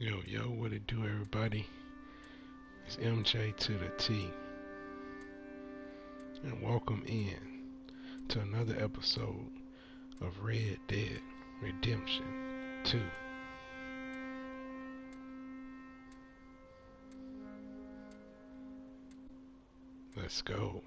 Yo, yo, what it do, everybody? It's MJ to the T, and welcome in to another episode of Red Dead Redemption 2. Let's go.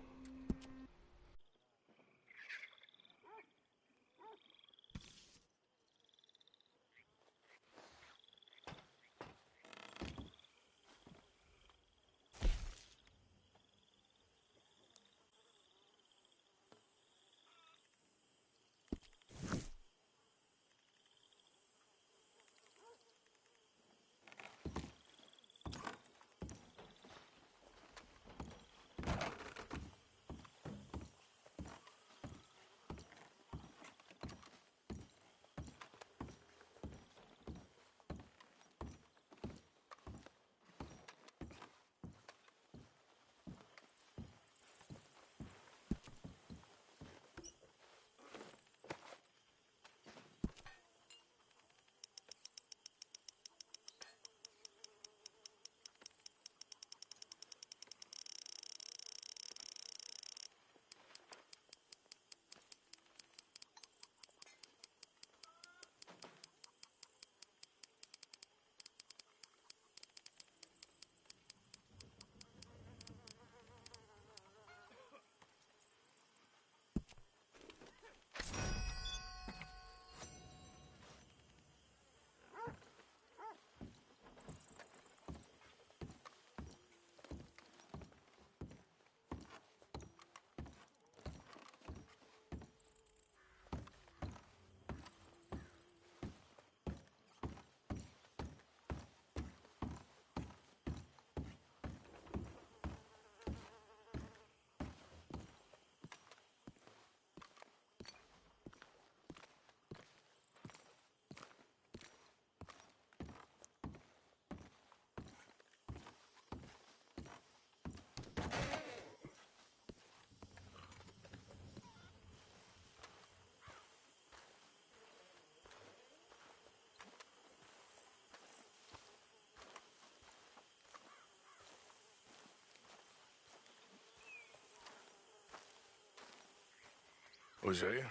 Hosea?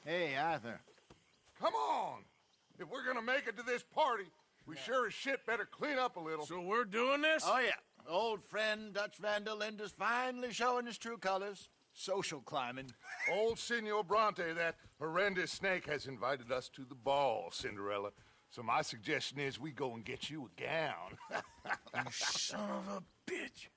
Hey, Arthur. Come on! If we're gonna make it to this party, we sure as shit better clean up a little. So we're doing this? Oh, yeah. Old friend Dutch Van der Linde's finally showing his true colors. Social climbing. Old Senor Bronte, that horrendous snake, has invited us to the ball, Cinderella. So my suggestion is we go and get you a gown. You son of a bitch.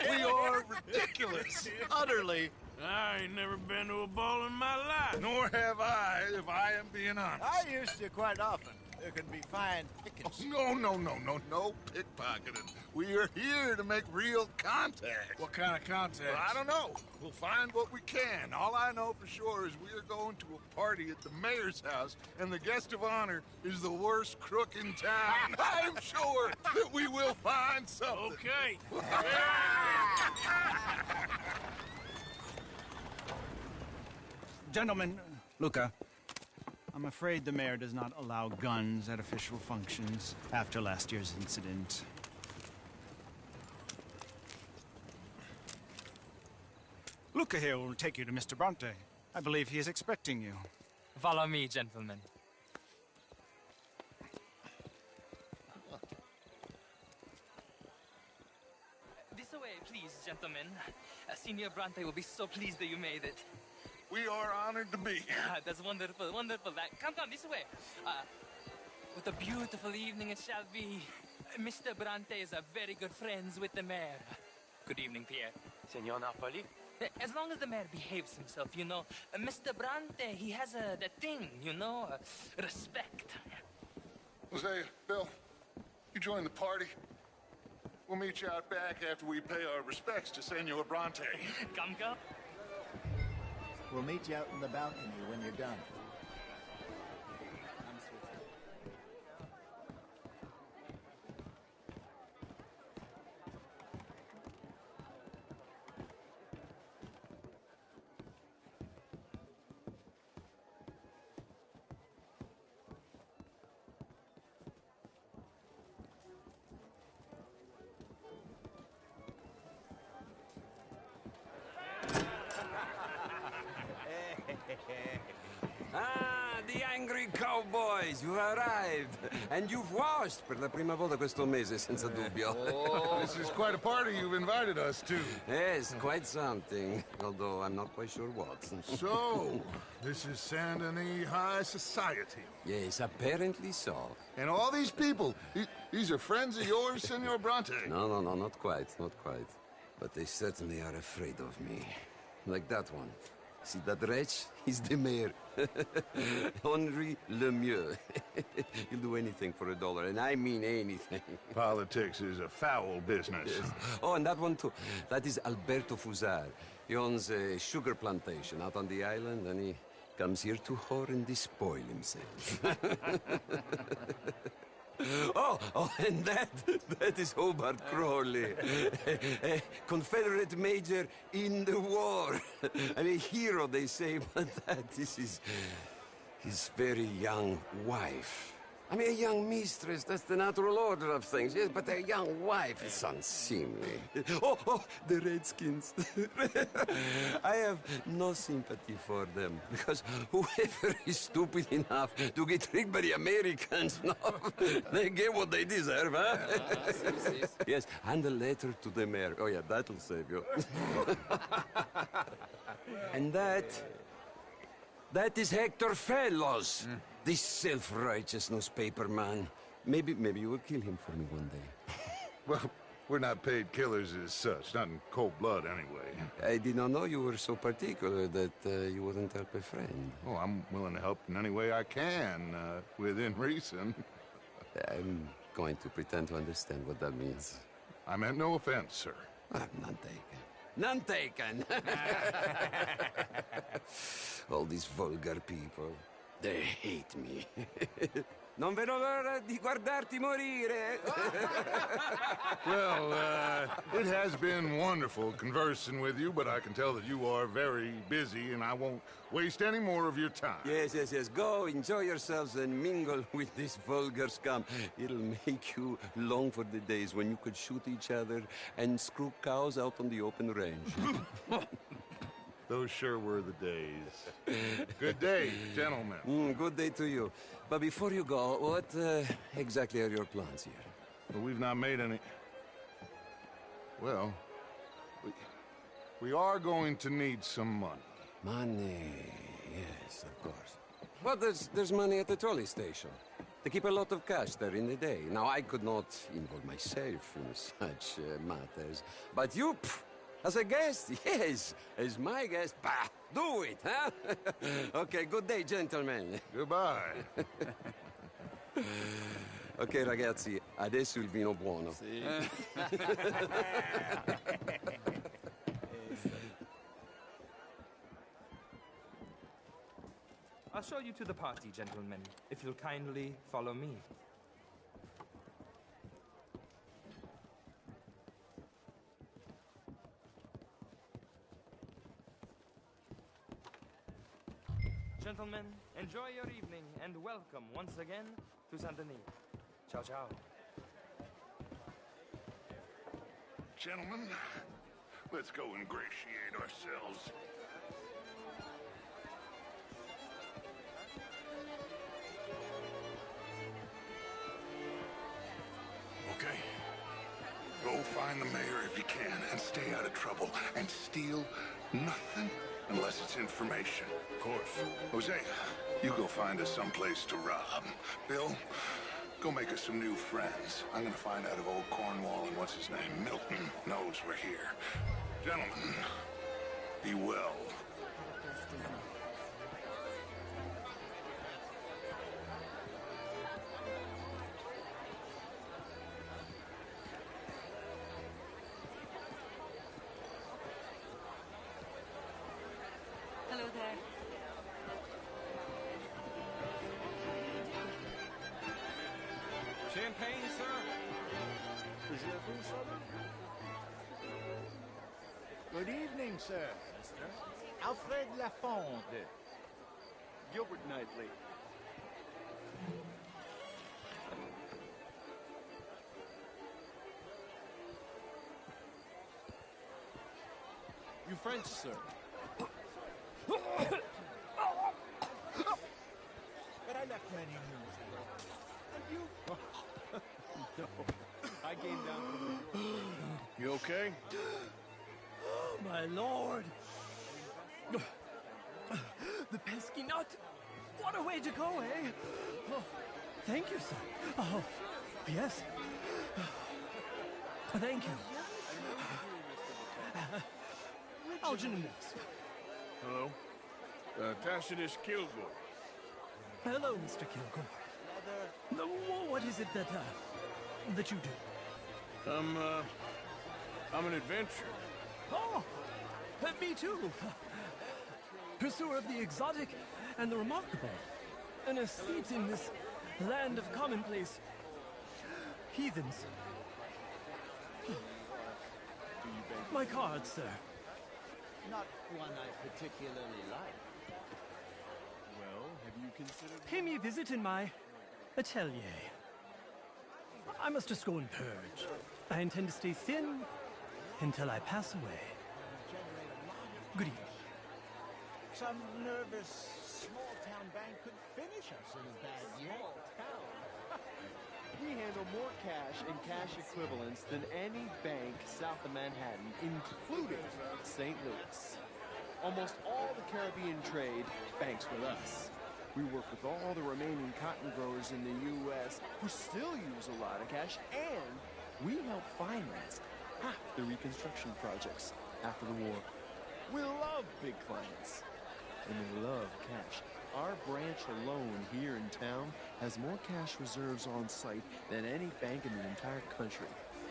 We are ridiculous. Utterly. I ain't never been to a ball in my life. Nor have I, if I am being honest. I used to quite often. There can be fine pickings. No pickpocketing. We are here to make real contact. What kind of contact? Well, I don't know. We'll find what we can. All I know for sure is we are going to a party at the mayor's house, and the guest of honor is the worst crook in town. I'm sure that we will find something. Okay. Gentlemen, Luca, I'm afraid the mayor does not allow guns at official functions after last year's incident. Luca here will take you to Mr. Bronte. I believe he is expecting you. Follow me, gentlemen. This way, please, gentlemen. Senior Bronte will be so pleased that you made it. We are honored to be here. That's wonderful, wonderful. Come, this way. What a beautiful evening it shall be. Mr. Bronte is a very good friends with the mayor. Good evening, Pierre. Senor Napoli? As long as the mayor behaves himself, you know. Mr. Bronte, he has that thing, you know, respect. Hosea, Bill, you join the party. We'll meet you out back after we pay our respects to Senor Bronte. Come. We'll meet you out in the balcony when you're done. Ah, the angry cowboys, you've arrived. And you've washed per la prima volta questo mese, senza dubbio. This is quite a party you've invited us to. Yes, quite something. Although I'm not quite sure what. So, this is Saint Denis High Society. Yes, apparently so. And all these people, these are friends of yours, Senor Bronte? No, not quite, not quite. But they certainly are afraid of me. Like that one. See that wretch? He's the mayor. Henri Lemieux. He'll do anything for $1, and I mean anything. Politics is a foul business. Yes. Oh, and that one too. That is Alberto Fusar. He owns a sugar plantation out on the island, and he comes here to whore and despoil himself. Oh, and that is Hobart Crawley, a Confederate major in the war, and a hero, they say, but that is his very young wife. I mean, a young mistress, that's the natural order of things, yes, but a young wife is unseemly. Oh, the Redskins. I have no sympathy for them, because whoever is stupid enough to get tricked by the Americans, no, they get what they deserve, huh? Yes, and a letter to the mayor. Oh, yeah, that'll save you. And that is Hector Fellows. This self-righteous newspaper man. Maybe you will kill him for me one day. Well, we're not paid killers as such, not in cold blood anyway. I did not know you were so particular that you wouldn't help a friend. Oh, I'm willing to help in any way I can, within reason. I'm going to pretend to understand what that means. I meant no offense, sir. None taken. None taken! All these vulgar people. They hate me. Non vedo l'ora di guardarti morire. Well, it has been wonderful conversing with you, but I can tell that you are very busy, and I won't waste any more of your time. Yes. Go, enjoy yourselves, and mingle with this vulgar scum. It'll make you long for the days when you could shoot each other and screw cows out on the open range. Those sure were the days. Good day, gentlemen. Good day to you. But before you go, what exactly are your plans here? Well, we've not made any... Well, we are going to need some money. Money, yes, of course. But there's money at the trolley station. They keep a lot of cash there in the day. Now, I could not involve myself in such matters. But you... As a guest? Yes. As my guest? Bah! Do it, huh? Okay, good day, gentlemen. Goodbye. Ok, ragazzi, adesso il vino buono. Sì. I'll show you to the party, gentlemen, if you'll kindly follow me. Gentlemen, enjoy your evening and welcome once again to Saint Denis. Ciao, ciao. Gentlemen, let's go ingratiate ourselves. Okay. Go find the mayor if you can and stay out of trouble and steal nothing unless it's information. Of course. Jose, you go find us someplace to rob. Bill, go make us some new friends. I'm gonna find out if old Cornwall and what's his name, Milton, knows we're here. Gentlemen, be well. Hello there. Champagne, sir? Good evening, sir. Alfred Lafonde. Gilbert Knightley. You French, sir? okay? Oh, my lord. The pesky nut. What a way to go, eh? Oh, thank you, sir. Oh, yes. Thank you. Algernon Moss. Hello? Tacitus Kilgore. Hello, Mr. Kilgore. What is it that you do? I'm an adventurer. Oh, me too. Pursuer of the exotic and the remarkable. An aesthete in this land of commonplace heathens. My card, sir. Not one I particularly like. Well, have you considered... Pay me a visit in my atelier. I must just go and purge. I intend to stay thin until I pass away. Good evening. Some nervous small-town bank could finish us in a bad year. We handle more cash and cash equivalents than any bank south of Manhattan, including St. Louis. Almost all the Caribbean trade banks with us. We work with all the remaining cotton growers in the U.S. who still use a lot of cash, and we help finance half the reconstruction projects after the war. We love big clients, and we love cash. Our branch alone here in town has more cash reserves on site than any bank in the entire country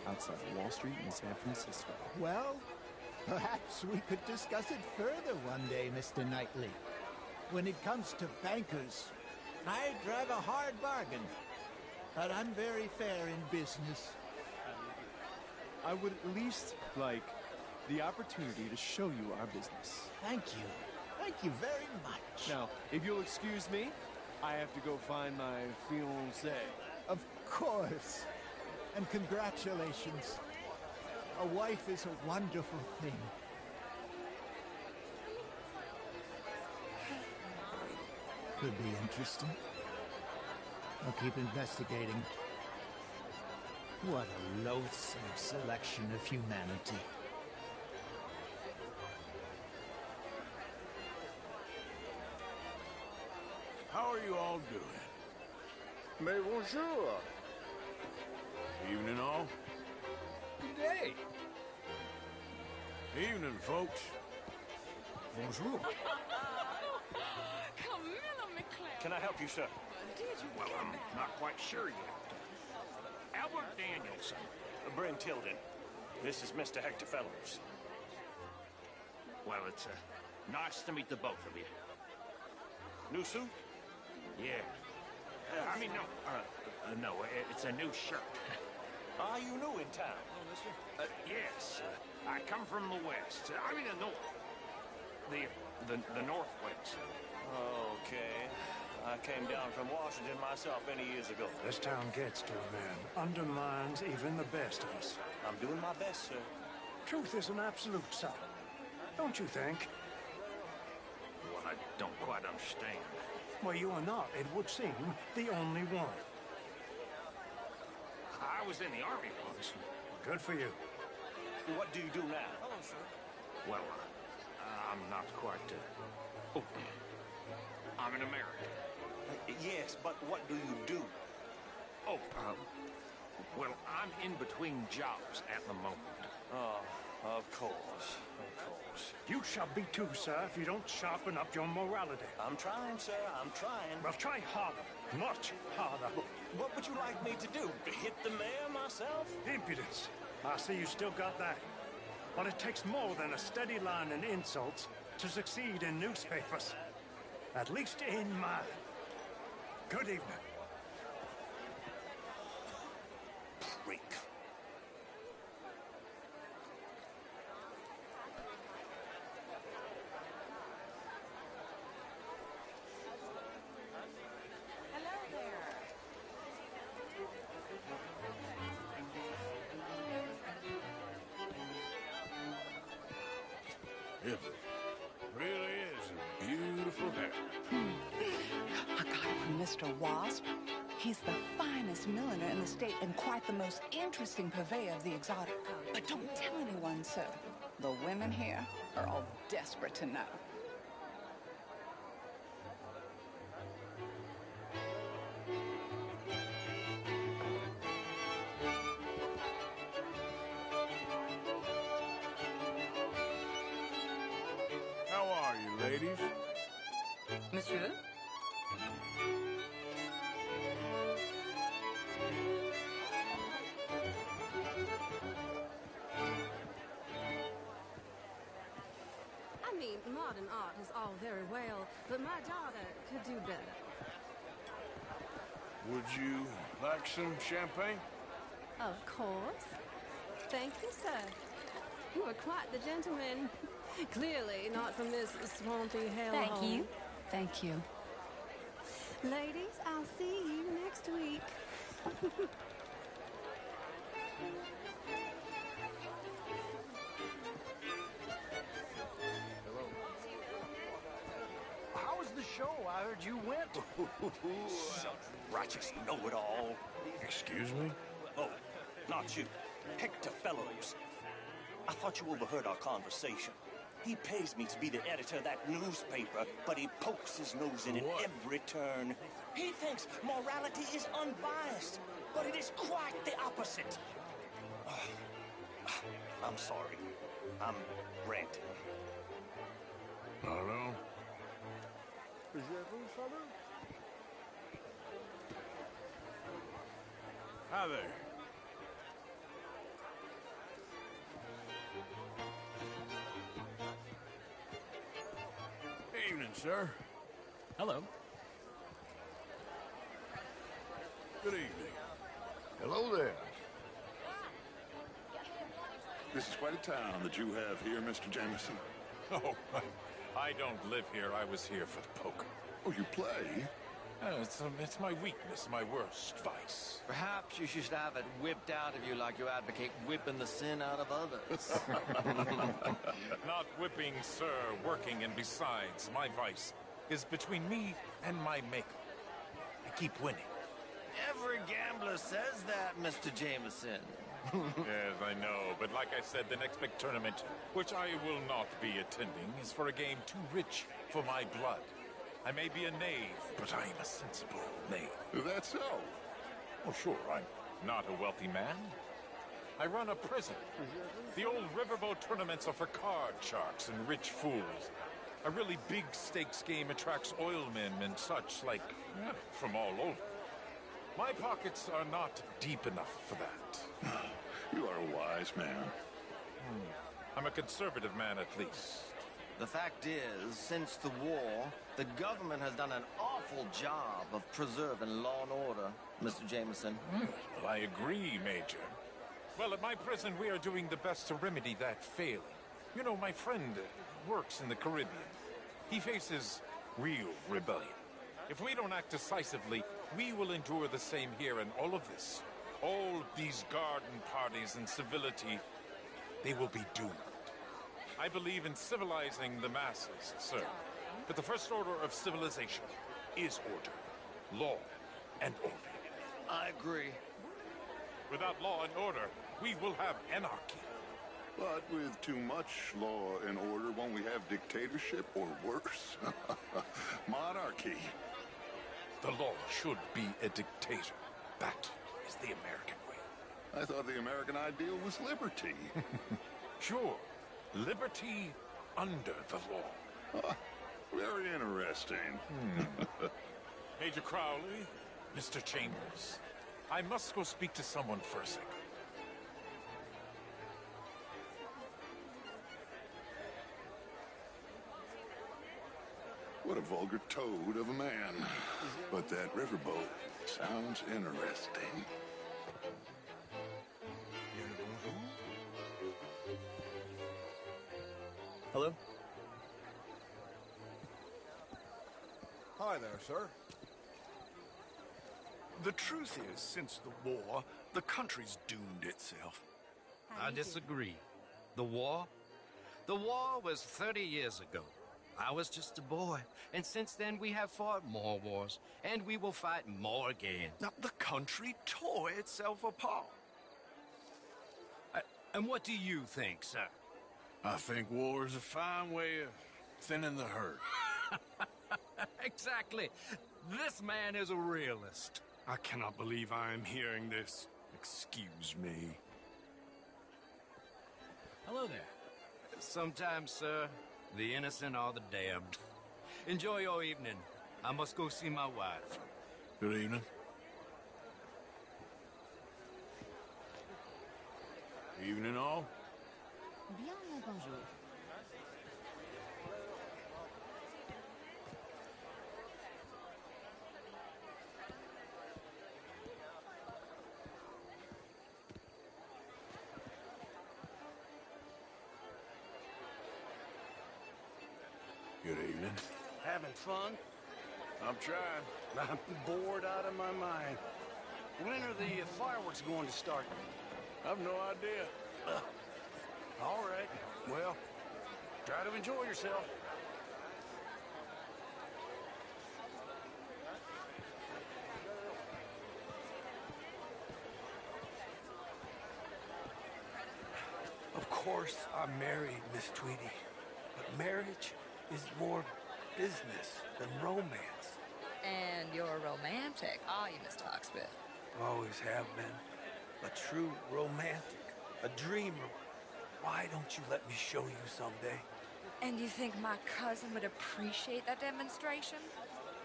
outside Wall Street in San Francisco. Well, perhaps we could discuss it further one day, Mr. Knightley. When it comes to bankers, I drive a hard bargain, but I'm very fair in business. I would at least like the opportunity to show you our business. Thank you. Thank you very much. Now, if you'll excuse me, I have to go find my fiancée. Of course. And congratulations. A wife is a wonderful thing. Could be interesting. I'll keep investigating. What a loathsome selection of humanity. How are you all doing? Mais bonjour. Evening, all. Good day. Evening, folks. Bonjour. Camilla McClellan. Can I help you, sir? Did you Well, get I'm that? not quite sure yet. Albert Danielson. Bryn Tilden. This is Mr. Hector Fellows. Well, it's nice to meet the both of you. New suit? Yeah. No, it's a new shirt. Are you new in town? Yes. I come from the west. I mean the north. The northwest. Okay. I came down from Washington myself many years ago. This town gets to a man. Undermines even the best of us. I'm doing my best, sir. Truth is an absolute, son. Don't you think? Well, I don't quite understand. Well, you are not, it would seem, the only one. I was in the Army once. Good for you. What do you do now? Hello, sir. Well, I'm not quite, I'm an American. Yes, but what do you do? Oh, well, I'm in between jobs at the moment. Oh, of course. You shall be too, sir, if you don't sharpen up your morality. I'm trying, sir. I'm trying. Well, try harder. Much harder. What would you like me to do? Hit the mayor myself? Impudence. I see you still got that. Well, it takes more than a steady line in insults to succeed in newspapers. At least in mine. Good evening. Freak. Hello there. It really is a beautiful hat. I got it from Mr. Wasp. He's the finest milliner in the state and quite the most interesting purveyor of the exotic. But don't tell anyone, sir. The women here are all desperate to know. How are you, ladies? Monsieur? I mean, modern art is all very well, but my daughter could do better. Would you like some champagne? Of course. Thank you, sir. You are quite the gentleman. Clearly not from this swampy hellhole. Thank you. Thank you. Ladies, I'll see you next week. How was the show? I heard you went. Righteous know-it-all. Excuse me? Oh, not you. Hector Fellows. I thought you overheard our conversation. He pays me to be the editor of that newspaper, but he pokes his nose in it every turn. He thinks morality is unbiased, but it is quite the opposite. I'm sorry. I'm ranting. Hello? Hi there. Evening, sir. Hello. Good evening. Hello there. This is quite a town that you have here, Mr. Jameson. Oh, I don't live here. I was here for the poker. Oh, you play? It's my weakness, my worst vice. Perhaps you should have it whipped out of you like you advocate whipping the sin out of others. Not whipping, sir, working, and besides, my vice is between me and my maker. I keep winning. Every gambler says that, Mr. Jameson. Yes, I know, but like I said, the next big tournament, which I will not be attending, is for a game too rich for my blood. I may be a knave, but I am a sensible knave. That's so. Oh, sure, I'm not a wealthy man. I run a prison. The old riverboat tournaments are for card sharks and rich fools. A really big stakes game attracts oilmen and such, like, from all over. My pockets are not deep enough for that. You are a wise man. I'm a conservative man, at least. The fact is, since the war, the government has done an awful job of preserving law and order, Mr. Jameson. Well, I agree, Major. Well, at my prison, we are doing the best to remedy that failing. You know, my friend works in the Caribbean. He faces real rebellion. If we don't act decisively, we will endure the same here, and all of this, all these garden parties and civility, they will be doomed. I believe in civilizing the masses, sir. But the first order of civilization is order. Law and order. I agree. Without law and order, we will have anarchy. But with too much law and order, won't we have dictatorship or worse? Monarchy. The law should be a dictator. That is the American way. I thought the American ideal was liberty. Sure. Liberty under the law. Very interesting. Major Crowley, Mr. Chambers, I must go speak to someone for a second. What a vulgar toad of a man. But that riverboat sounds interesting. Hello? Hi there, sir. The truth is, since the war, the country's doomed itself. I disagree. The war? The war was 30 years ago. I was just a boy, and since then we have fought more wars, and we will fight more again. Now, the country tore itself apart. And what do you think, sir? I think war is a fine way of thinning the herd. Exactly. This man is a realist. I cannot believe I am hearing this. Excuse me. Hello there. Sometimes, sir, the innocent are the damned. Enjoy your evening. I must go see my wife. Good evening. Evening all. Bien le bonjour. Good evening. Having fun? I'm trying. I'm bored out of my mind. When are the fireworks going to start? I've no idea. All right. Well, try to enjoy yourself. Of course, I'm married, Miss Tweedy. But marriage is more business than romance. And you're romantic, are you, Mr. Hawksbill? Always have been. A true romantic. A dreamer. Why don't you let me show you someday? And you think my cousin would appreciate that demonstration?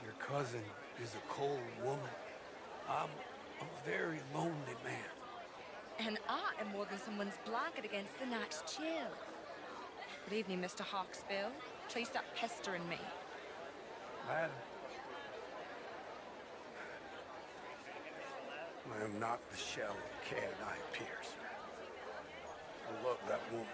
Your cousin is a cold woman. I'm a very lonely man. And I am more than someone's blanket against the night's chill. Good evening, Mr. Hawksbill. Please stop pestering me. Madam, I am not the shell of cad I appear, sir. I love that woman.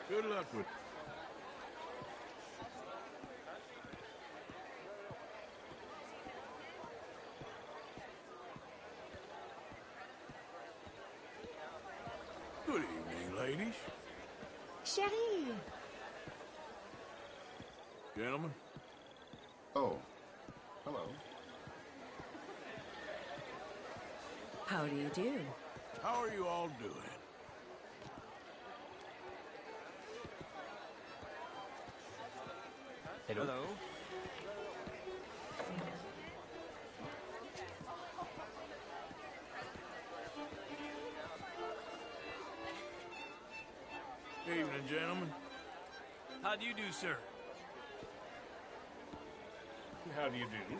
Good luck with Good evening, ladies. Chérie! Gentlemen. Oh, hello. How do you do? How are you all doing? Hello. Evening, gentlemen. How do you do, sir? How do you do?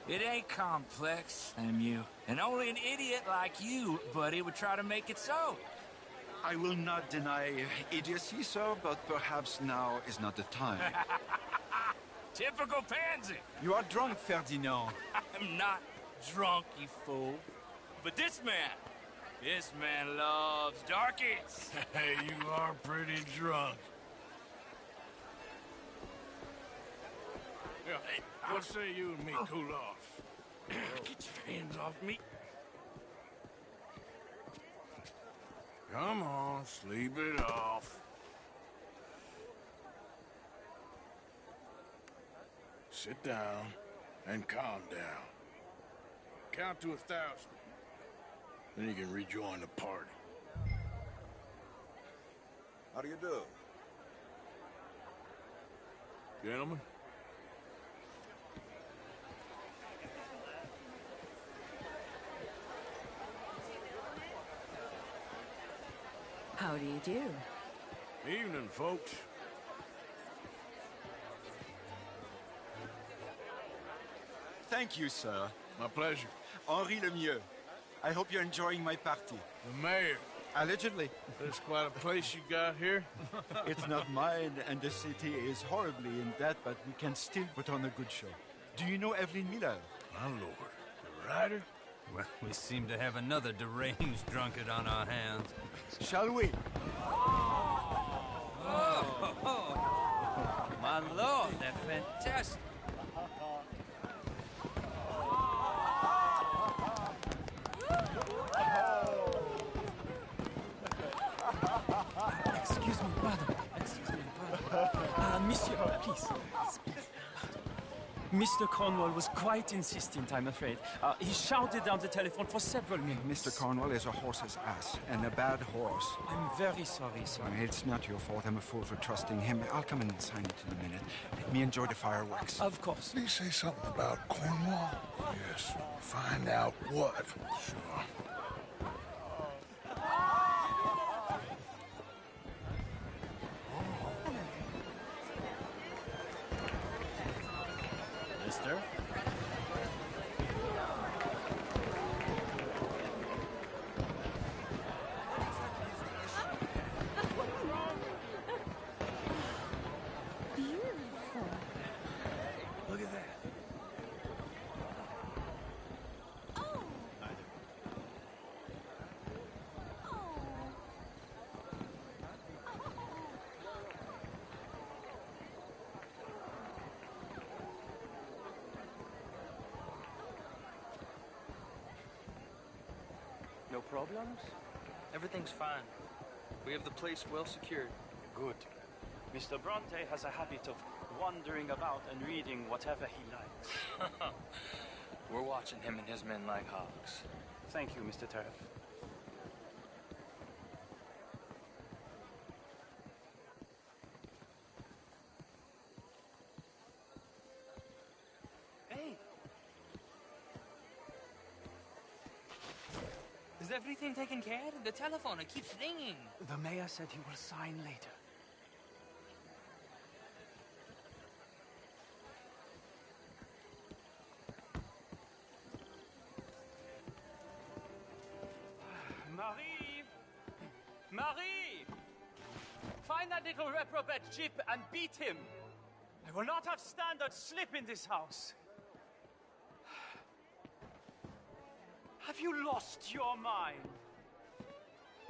It ain't complex, MU. And only an idiot like you, buddy, would try to make it so. I will not deny idiocy, sir, but perhaps now is not the time. Typical pansy. You are drunk, Ferdinand. I'm not drunk, you fool. But this man loves darkies. Hey, you are pretty drunk. Yeah, hey, what say you and me cool off? Get your hands off me. Come on, sleep it off. Sit down and calm down. Count to 1,000. Then you can rejoin the party. How do you do? Gentlemen? How do you do? Evening, folks. Thank you, sir. My pleasure. Henri Lemieux. I hope you're enjoying my party. The mayor. Allegedly. There's quite a place you got here. It's not mine, and the city is horribly in debt, but we can still put on a good show. Do you know Evelyn Miller? My lord. The writer? Well, we seem to have another deranged drunkard on our hands. Shall we? Oh, my lord, they're fantastic. Excuse me, brother. Excuse me, brother. Monsieur, please. Mr. Cornwall was quite insistent, I'm afraid. He shouted down the telephone for several minutes. Mr. Cornwall is a horse's ass, and a bad horse. I'm very sorry, sir. It's not your fault. I'm a fool for trusting him. I'll come and sign it in a minute. Let me enjoy the fireworks. Of course. Did he say something about Cornwall? Yes. Find out what. Sure. Mister? Beautiful. Look at that. No problems? Everything's fine. We have the place well secured. Good. Mr. Bronte has a habit of wandering about and reading whatever he likes. We're watching him and his men like hawks. Thank you, Mr. Turf. Hey! Is everything taken care of? The telephone, it keeps ringing. The mayor said he will sign later. Marie! Marie! Find that little reprobate Chip and beat him. I will not have standards slip in this house. Have you lost your mind?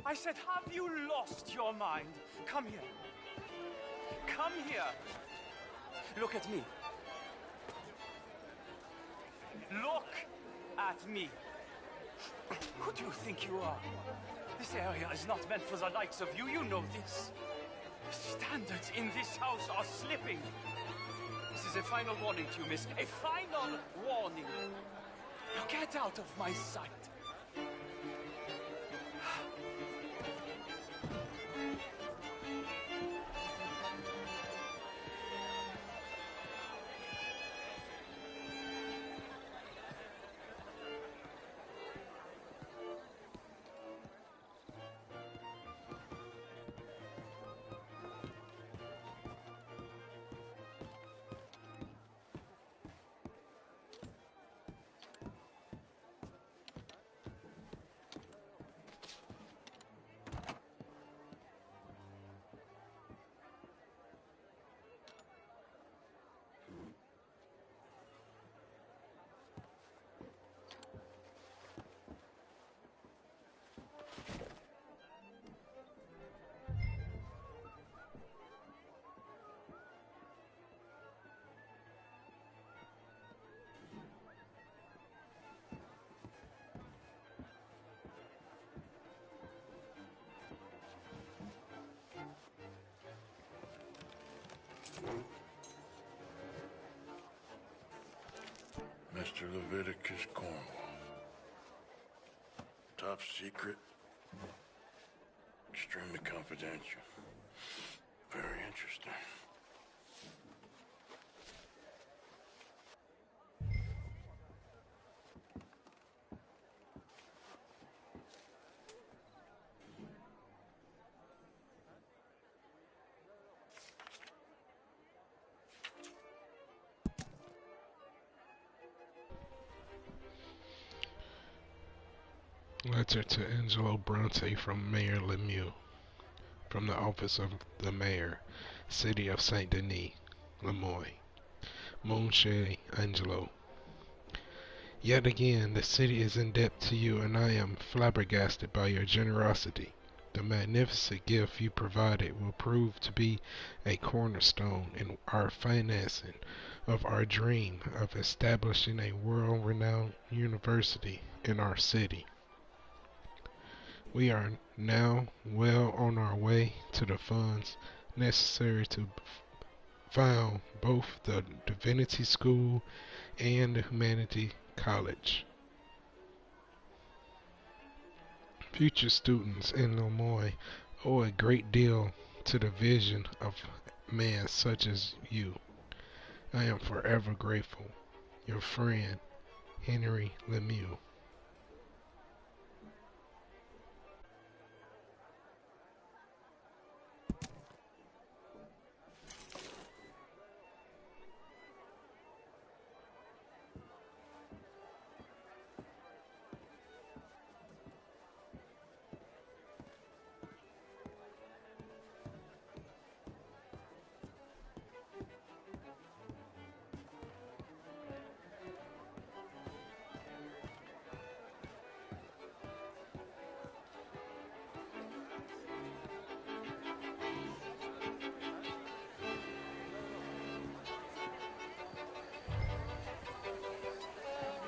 I said, have you lost your mind? Come here. Come here. Look at me. Look at me. Who do you think you are? This area is not meant for the likes of you. You know this. The standards in this house are slipping. This is a final warning to you, miss. A final warning. Now get out of my sight. Mr. Leviticus Cornwall. Top secret. Extremely confidential. Very interesting. Letter to Angelo Bronte from Mayor Lemieux. From the office of the mayor, City of Saint Denis, Lemoyne. Mon cher Angelo. Yet again, the city is in debt to you, and I am flabbergasted by your generosity. The magnificent gift you provided will prove to be a cornerstone in our financing of our dream of establishing a world-renowned university in our city. We are now well on our way to the funds necessary to found both the Divinity School and the Humanity College. Future students in Lemoyne owe a great deal to the vision of man such as you. I am forever grateful. Your friend, Henry Lemieux.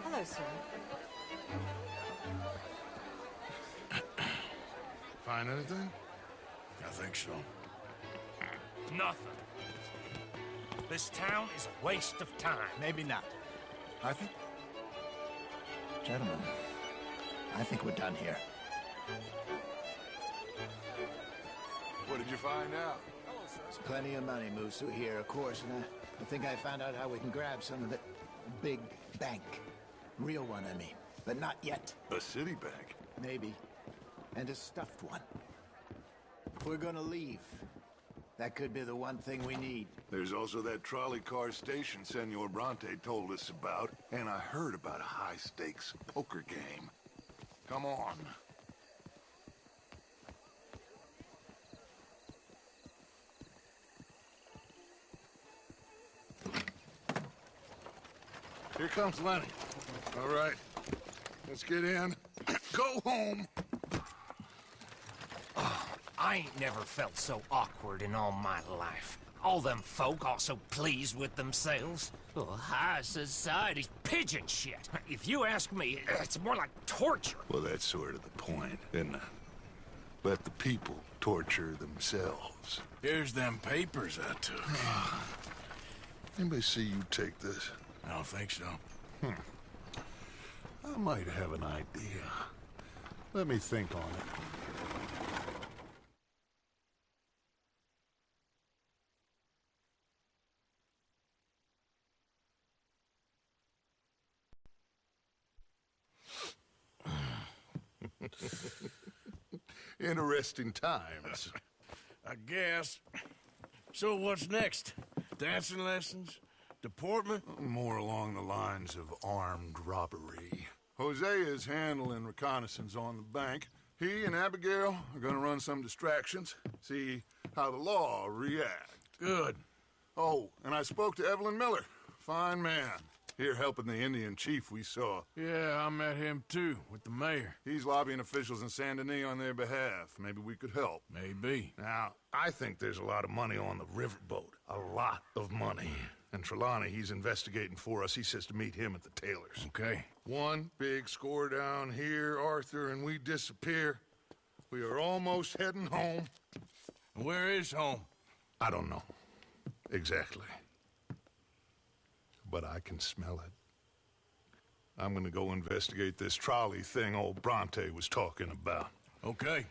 Hello, sir. Find anything? I think so. Nothing. This town is a waste of time. Maybe not. I think... Gentlemen, I think we're done here. What did you find out? There's plenty of money moves through here, of course, and I think I found out how we can grab some of it. Big bank. Real one, I mean. But not yet. A city bank? Maybe. And a stuffed one. If we're gonna leave, that could be the one thing we need. There's also that trolley car station Senor Bronte told us about, and I heard about a high-stakes poker game. Come on. Here comes Lenny. All right, let's get in. Go home. Oh, I ain't never felt so awkward in all my life. All them folk all so pleased with themselves. Oh, high society's pigeon shit. If you ask me, it's more like torture. Well, that's sort of the point, isn't it? Let the people torture themselves. Here's them papers I took. Anybody see you take this? I don't think so. I might have an idea. Let me think on it. Interesting times. I guess. So what's next? Dancing lessons? Deportment? More along the lines of armed robbery. Hosea is handling reconnaissance on the bank. He and Abigail are gonna run some distractions, see how the law reacts. Good. Oh, and I spoke to Evelyn Miller. Fine man. Here helping the Indian chief we saw. Yeah, I met him too, with the mayor. He's lobbying officials in Saint Denis on their behalf. Maybe we could help. Maybe. Now, I think there's a lot of money on the riverboat. A lot of money. And Trelawney, he's investigating for us. He says to meet him at the Taylors. Okay. One big score down here, Arthur, and we disappear. We are almost heading home. Where is home? I don't know. Exactly. But I can smell it. I'm gonna go investigate this trolley thing old Bronte was talking about. Okay.